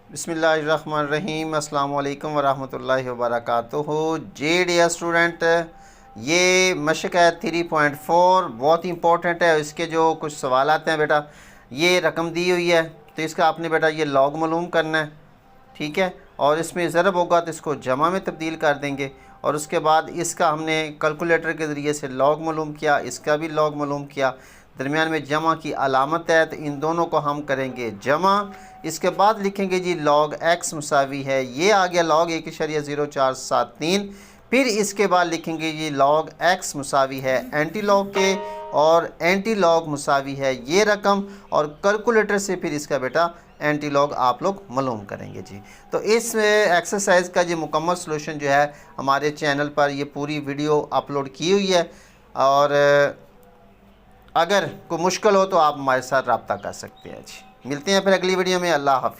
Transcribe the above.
बिस्मिल्लाहिर्रहमानिर्रहीम अस्सलाम वालेकुम वरहमतुल्लाहि वबरकातुहू। जे डियर स्टूडेंट, ये मशक है 3.4 बहुत ही इंपॉर्टेंट है। इसके जो कुछ सवाल आते हैं बेटा, ये रकम दी हुई है तो इसका आपने बेटा ये लॉग मालूम करना है, ठीक है। और इसमें ज़रब होगा तो इसको जमा में तब्दील कर देंगे और उसके बाद इसका हमने कैलकुलेटर के ज़रिए से लॉग मालूम किया, इसका भी लॉग मालूम किया। दरमियान में जमा की अलामत है तो इन दोनों को हम करेंगे जमा। इसके बाद लिखेंगे जी लॉग एक्स मुसावी है, ये आ गया लॉग 1.0473। फिर इसके बाद लिखेंगे जी लॉग एक्स मुसावी है एंटी लॉग के और एंटी लॉग मुसावी है ये रकम, और कैलकुलेटर से फिर इसका बेटा एंटी लॉग आप लोग मालूम करेंगे जी। तो इस एक्सरसाइज का जो मुकम्मल सलूशन जो है हमारे चैनल पर ये पूरी वीडियो अपलोड की हुई है, और अगर कोई मुश्किल हो तो आप हमारे साथ रब्ता कर सकते हैं जी। मिलते हैं फिर अगली वीडियो में। अल्लाह हाफिज़।